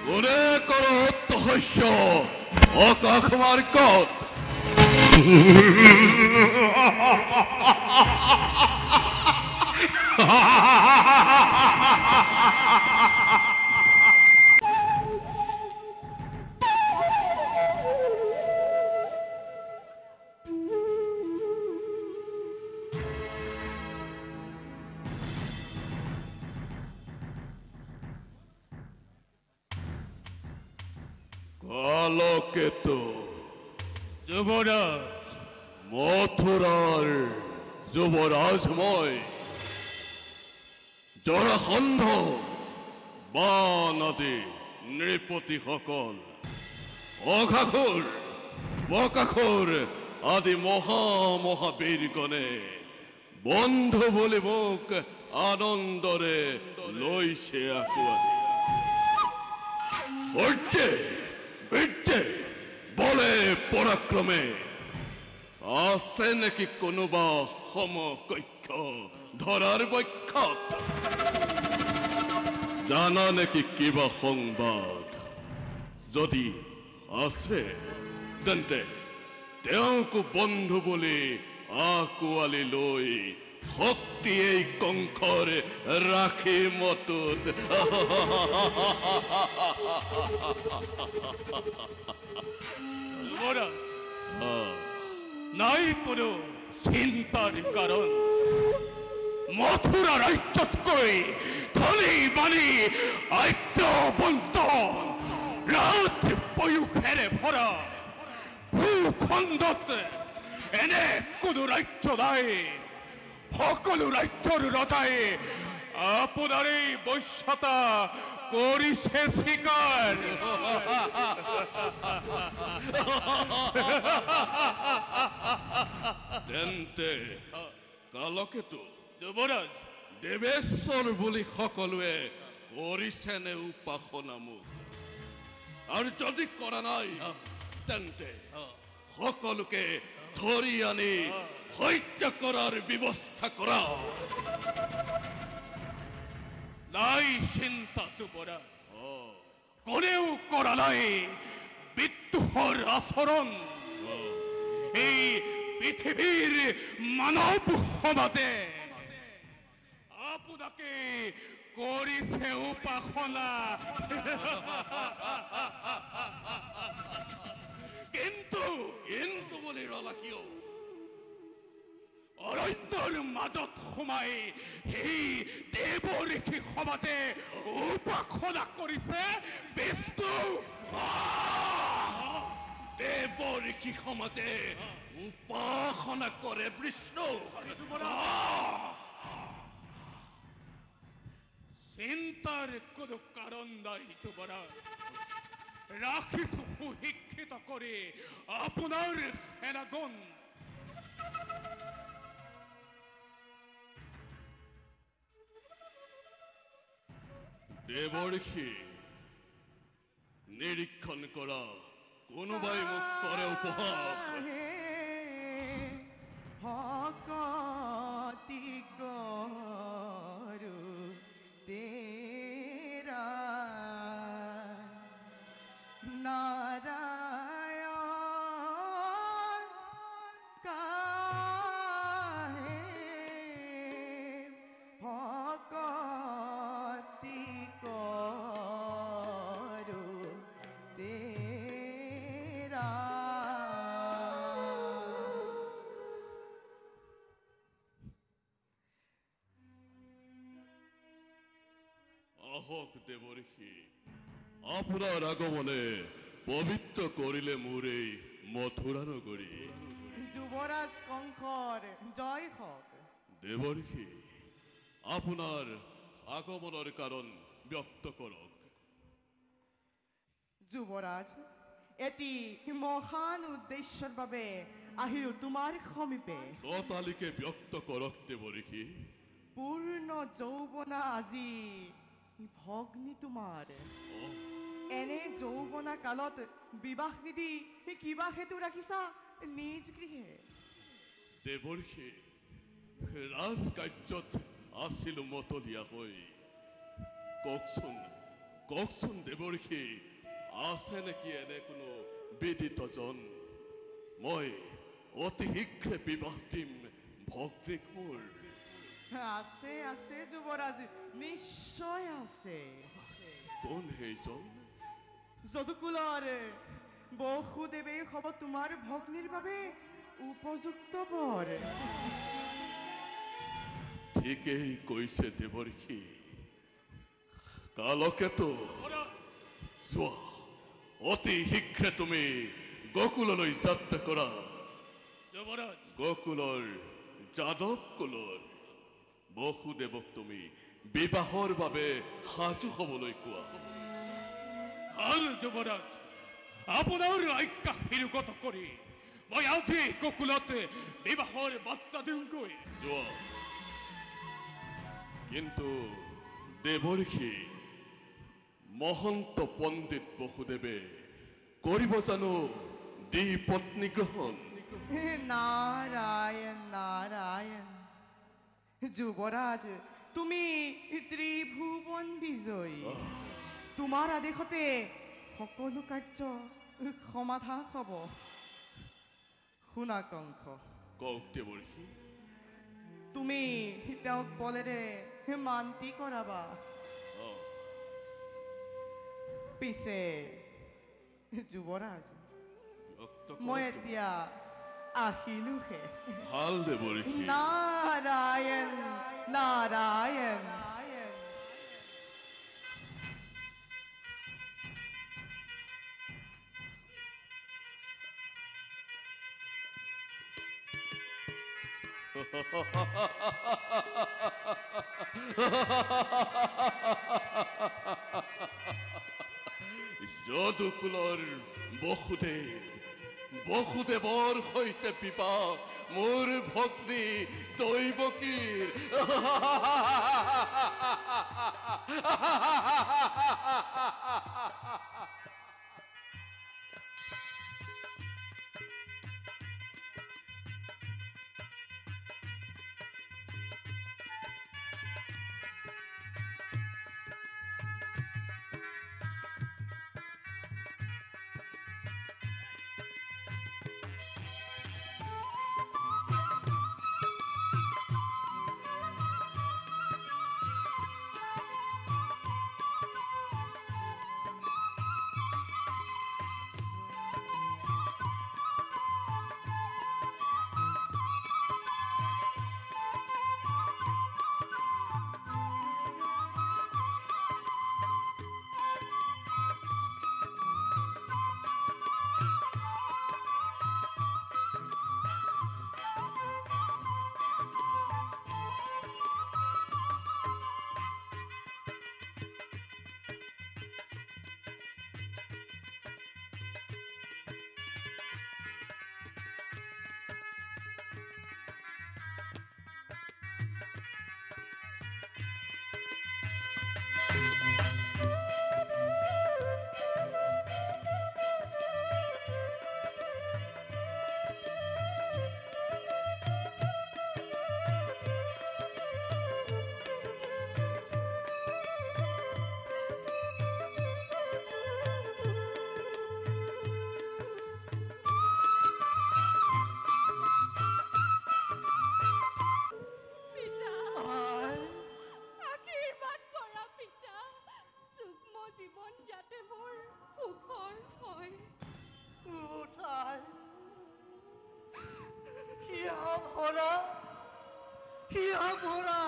কোনে করো তহস্য অকাখ মার্কত কালকেতু যুবরাজ মথুরার যুবরাজময় জরাসন্ধ বানাদি নৃপতি সকল অঘাখুর বকাখুর আদি মহাবীরগণে বন্ধু বলে মুখ আনন্দরে লইছে আকুয়াদি হচ্ছে বিদ্যে বলে পরাক্রমে আছে নাকি কোনোবা সমকক্ষ ধরার বৈখ্যাত জানা নাকি কিবা সংবাদ যদি আছে তেন্তে তেওঁকো বন্ধু বুলি আকুৱালি লৈ শক্তি এই কংখৰ ৰাখি মতুত যুবৰাজ নাই কোনো চিন্তাৰ কাৰণ মথুৰা ৰাজ্যতকৈ ধনী বাণী আজ্ঞাবন্ত ৰাজ পয়োখেৰে ভৰা ভূখণ্ডত এনে কোনো ৰাজ্য নাই সকলো ৰাজ্যৰ ৰজাই আপোনাৰ এই বৈশ্যতা কৰিছে স্বীকাৰ তেন্তে কালকেতু যুবৰাজ দেৱেশ্বৰ বুলি সকলোৱে কৰিছেনে উপাসনা মোক আৰু যদি কৰা নাই তেন্তে সকলোকে ধৰি আনি হত্যা কৰাৰ ব্যৱস্থা কৰা নাই চিন্তা যুবৰাজ কোনেও কৰা নাই বিদ্ৰোহৰ আচৰণ এই পৃথিৱীৰ মানৱ সমাজে আপোনাকে কৰিছে উপাসনা কিন্তু বুলি ৰলা কিয় অৰণ্যৰ মাজত সোমাই সেই দেৱ ঋষি সমাজে উপাসনা কৰিছে বিষ্ণু দেৱ ঋষি সমাজে উপাসনা কৰে বিষ্ণু চিন্তাৰ কোনো কাৰণ নাই যুৱৰাজ ৰাখিছো সুশিক্ষিত কৰি আপোনাৰ সেনাগণ দেৱঋষি নিৰীক্ষণ কৰা কোনোবাই মোক কৰে উপহাস আহক দেৱঋষি আপোনাৰ আগমনে পবিত্ৰ কৰিলে মোৰ এই মথুৰা নগৰী যুবৰাজ কংখৰ জয় হওক দেৱঋষি আপোনাৰ আগমনৰ কাৰণ ব্যক্ত কৰক যুবৰাজ এটি মহান উদ্দেশ্যৰ বাবে আহিলো তোমাৰ সমীপে ততালিকে ব্যক্ত কৰক দেৱঋষি পূৰ্ণ যৌৱনা আজি ভগ্নী তোমাৰ এনে যৌৱনা কালত বিবাহ নিদি কিবা হেতু ৰাখিছা নিজ গৃহে দেৱঋষি ৰাজকাৰ্যত আছিলো মতলীয়া হৈ। কওকচোন দেৱৰ্ষি, আছে নেকি এনে কোনো বিদিতজন? মই অতি শীঘ্ৰে বিবাহ দিম ভগ্নীক মোৰ। আছে আছে যুৱৰাজ, নিশ্চয় আছে। কোন সেইজন? যদুকুলৰ বসুদেৱে হ'ব তোমাৰ ভগ্নীৰ বাবে উপযুক্ত বৰ। ঠিকেই কৈছে দেৱৰ্ষি। কালকেতো যোৱা, অতি শীঘ্ৰে তুমি গোকুললৈ যাত্ৰা কৰা। যুৱৰাজ, গোকুলৰ যাদৱ কুলৰ বসুদেৱক তুমি বিবাহৰ বাবে সাজু হবলৈ কোৱা। আৰু যুৱৰাজ, আপোনাৰ আজ্ঞা শিৰোগত কৰি মই আজি গোকুলত বিবাহৰ বাৰ্তা দিওঁগৈ। যোৱা। কিন্তু দেৱৰ্ষি, মহন্ত পণ্ডিত বসুদেৱে কৰিব জানো দ্বি পত্নী গ্ৰহণ? নাৰায়ণ নাৰায়ণ। যুৱৰাজ, তুমি ত্ৰিভুৱন বিজয়ী। তোমাৰ আদেশতে সকলো কাৰ্য সমাধা হ'ব। শুনা কংস, কওক দেৱৰ্ষি। তুমি তেওঁক বলেৰে মান্তি কৰাবা। পিছে যুৱৰাজ, মই এতিয়া আহিলোহে। ভাল দেৱৰ্ষি। নাৰায়ণ নাৰায়ণ। যদুকুলৰ বসুদেৱৰ সৈতে বিবাহ মোৰ ভগ্নী দৈৱকীৰ।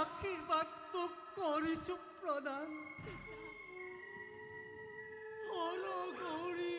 আশীৰ্বাদ কৰিছো প্ৰদান। গৌৰী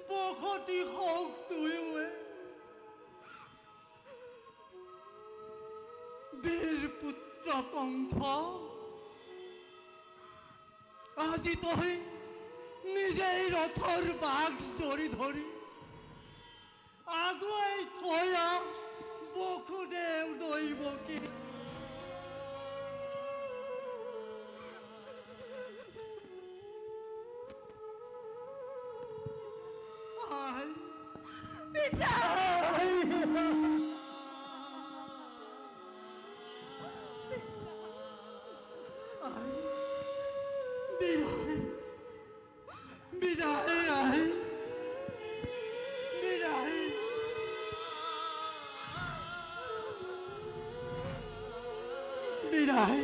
বসতি হওক তুয়ো বীৰ পুত্ৰ কংস, আজি তই নিজেই ৰথৰ বাঘ জৰি ধৰি আগুৱাই থয়া বসুদেৱ দৈৱকী। বিদায় বিদায় আই বিদায় বিদায়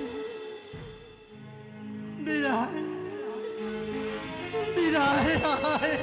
বিদায় বিদায় আই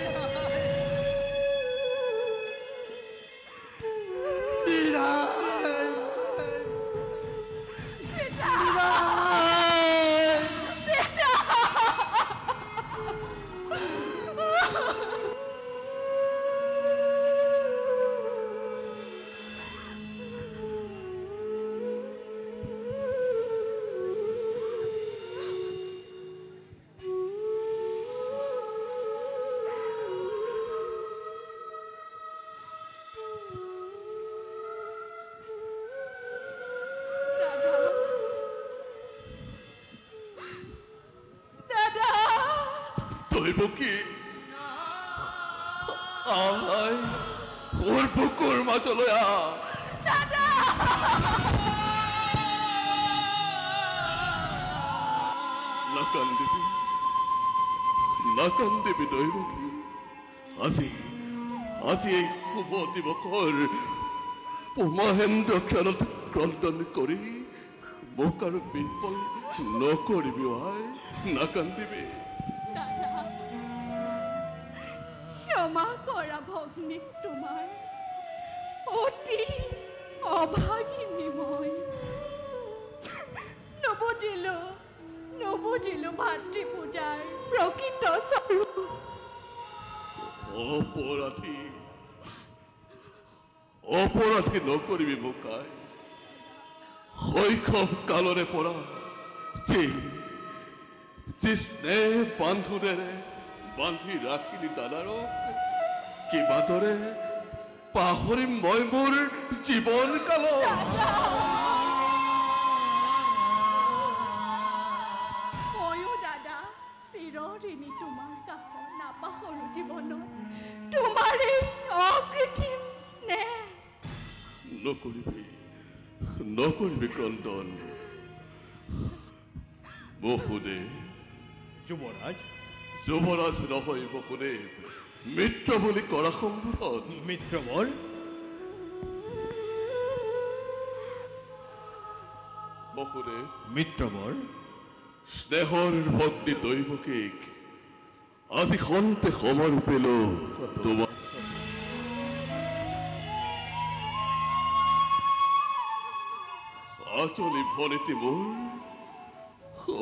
দৈবকী আয় ওর বুকুর মাঝে লয়া নাকান দেবী দৈবকী আজি আজি এই শুভ দিৱসৰ মহেন্দ্ৰ ক্ষণত ক্ৰন্দন কৰি মোক আৰু বিপল নকৰিবি আই নাকান্দিবি ক্ষমা কৰা ভগ্নী তোমাৰ অতি অভাগিনী মই নবুজিলো ভাতৃ পূজাৰ প্ৰকৃত স্বৰূপ অপৰাধী নকৰিবি মোক আই শৈশৱ কালৰে পৰা যি স্নেহ বান্ধোনেৰে বান্ধি ৰাখিলি দাদাৰক কিবাদৰে পাহৰিম মই মোৰ জীৱন কালত ময়ো দাদা চিৰঋণী তোমাৰ কাষত নাপাহৰো জীৱনত তোমাৰ এই অকৃত্ৰিম স্নেহ নকৰিবি ক্ৰন্দন বসুদেৱ যুৱৰাজ নহয় বসুদেৱ মিত্ৰ বুলি কৰা সম্বোধন মিত্ৰবৰ বসুদেৱ মিত্ৰবৰ স্নেহৰ ভক্তি দৈৱকীক আজি খন্তে সময় পেলো তোমাৰ আচলি ভনীতি মোৰ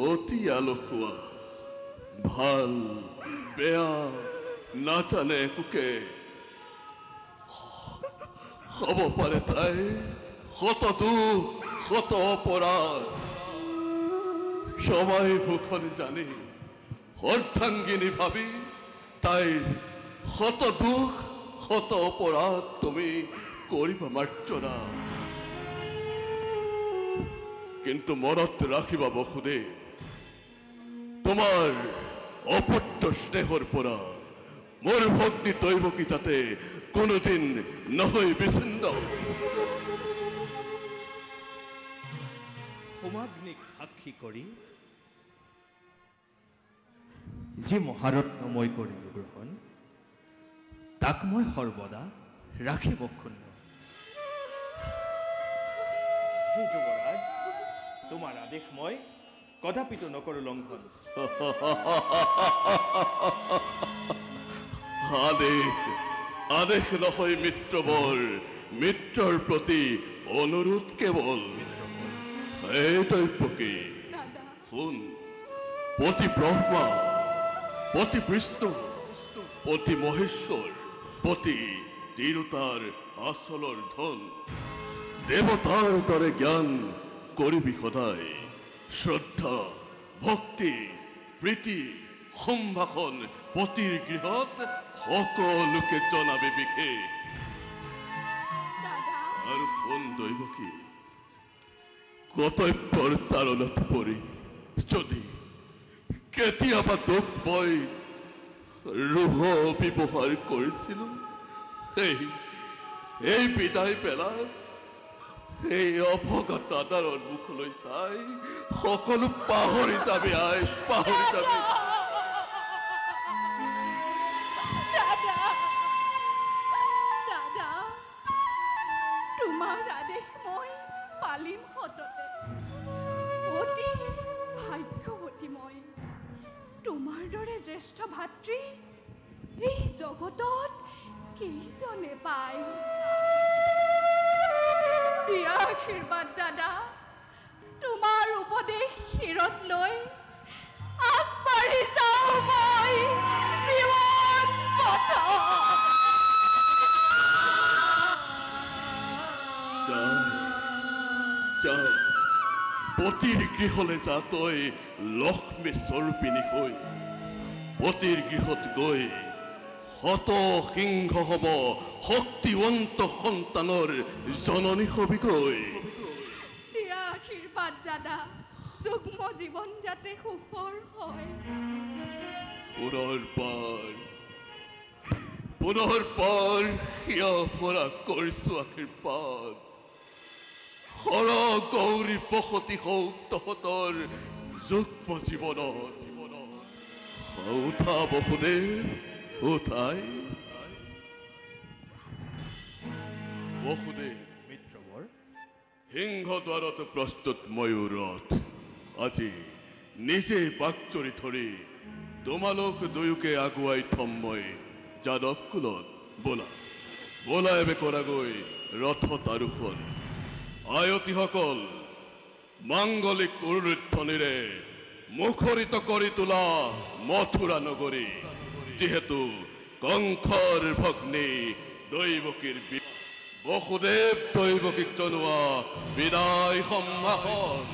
অতি আলসুৱা ভাল বেয়া নাজানে একোকে হ'ব পাৰে তাই শত দুখ শত অপৰাধ ক্ষমাই ভূষণ জানি অৰ্ধাংগিনী ভাবি তাইৰ শত দুখ শত অপৰাধ তুমি কৰিবা মাৰ্জনা কিন্তু মনত ৰাখিবা বসুদেৱ তোমাৰ অপুত্ৰ স্নেহৰ পৰা মোৰ ভক্তি দৈৱকী যাতে কোনোদিন নহয় বিচ্ছিন্ন হোমাগ্নিক সাক্ষী কৰি যি মহাৰত্ন মই কৰিলো গ্ৰহণ তাক মই সৰ্বদা ৰাখিব ক্ষুণ্ণ হে যুৱৰাজ তোমাৰ আদেশ মই কদাপিতো নকৰো লংঘন আদেশ নহয় মিত্ৰবৰ মিত্ৰৰ প্ৰতি অনুৰোধ কেৱল এই দৈৱকী শুন পতি ব্ৰহ্মা পতি বিষ্ণু পতি মহেশ্বৰ পতি তিৰোতাৰ আচলৰ ধন দেৱতাৰ দৰে জ্ঞান কৰিবি সদায় শ্ৰদ্ধা ভক্তি প্ৰীতি সম্ভাষণ পতিৰ গৃহত সকলোকে জনাবি বিশেষ আৰু কোন দৈৱকী কৰ্তব্যৰ তাৰণত পৰি যদি কেতিয়াবা দুখ মই ৰোহ ব্যৱহাৰ কৰিছিলো এই বিদায় পেলাই এই অভগা দাদাৰৰ মুখলৈ চাই সকলো পাহৰি যাবি আই, পাহৰি যাবি। দাদা দাদা তোমাৰ আদেশ মই পালিম সততে। অতি ভাগ্যৱতী মই, তোমাৰ দৰে জ্যেষ্ঠ ভাতৃ এই জগতত কেইজনে পায়। দিয়া আশীৰ্বাদ দাদা, তোমাৰ উপদেশ শিৰত লৈ আগবাঢ়ি যাওঁ মই জীৱন পথত। যা পতিৰ গৃহলৈ যা, তই লক্ষ্মী স্বৰূপিনী হৈ পতিৰ গৃহত গৈ শত সিংহ হব শক্তিৱন্ত সন্তানৰ জননী হবিগৈ। দিয়া আশীৰ্বাদ দাদা, যুগ্ম জীৱন যাতে সুখৰ হয়। পুনৰ পাৰ সিয়া ভৰা কৰিছো আশীৰ্বাদ। হৰ গৌৰী বসতি হওক তহঁতৰ যুগ্ম জীৱনত। উঠা বসুদেৱ, উঠাই বসুদেৱ। মিত্ৰবৰ সিংহদ্বাৰত প্ৰস্তুত ময়ূৰ ৰথ আজি নিজে বাকচৰি ধৰি তোমালোক দুয়োকে আগুৱাই থম মই যাদৱ কুলত। বোলা এবে কৰাগৈ ৰথত আৰোহণ। আয়তীসকল মাংগলিক উৰুধ্বনিৰে মুখৰিত কৰি তোলা মথুৰা নগৰী, যিহেতু কংসৰ ভগ্নী দৈৱকীৰ বসুদেৱ দৈৱকীক জনোৱা বিদায় সম্ভাষণ।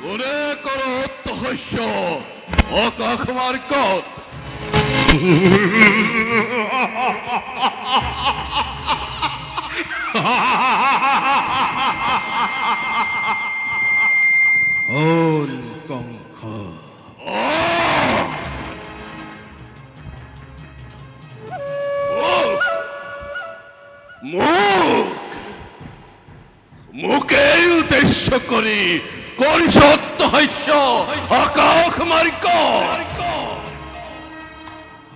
কোনে কৰত তহস্য আকাশ মাৰ্গত ওল কংস মুখে উদ্দেশ্য কৰি কৰিছত তহস্য আকাশ মাৰ্গ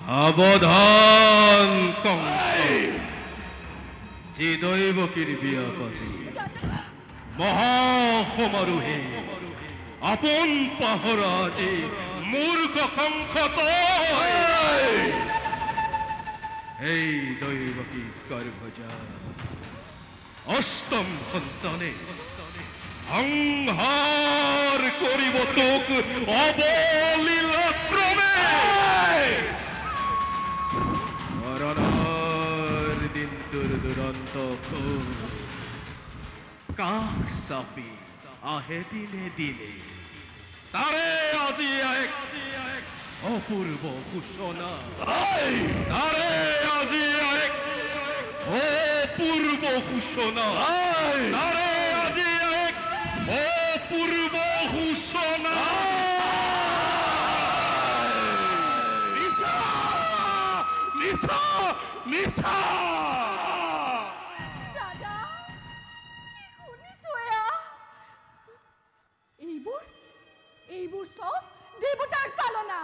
সাবধান কংস, যে দৈৱকীৰ বিয়া পাতি মহাসমাৰোহে আপোন পাহৰা আজি মূৰ্খ কংস তই এই দৈৱকী গৰ্ভজা অষ্টম সন্তানে সংহাৰ কৰিব তোক অবলীলাক্ৰমে মৰণৰ দিন দুৰ্দুৰন্ত কাষ চাপি আহে দিনে দিনে তাৰে আজি এক অপূৰ্ব সূচনা তাৰে আজি এক অপূৰ্ব সূচনা তাৰে আজি এক অপূৰ্ব সূচনা নিশা নিশা নিশা দাদা কি শুনিছো এয়া এইবোৰ সব দেৱতাৰ চালনা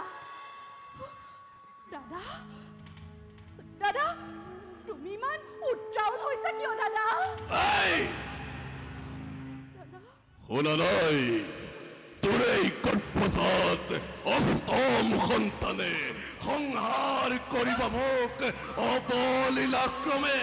দাদা দাদা তুমি ইমান উত্ৰাউল হৈছা কিয় দাদা দাদা শুনা নাই তোৰ এই গৰ্ভজাত অষ্টম সন্তানে সংহাৰ কৰিব মোক অবলীলাক্ৰমে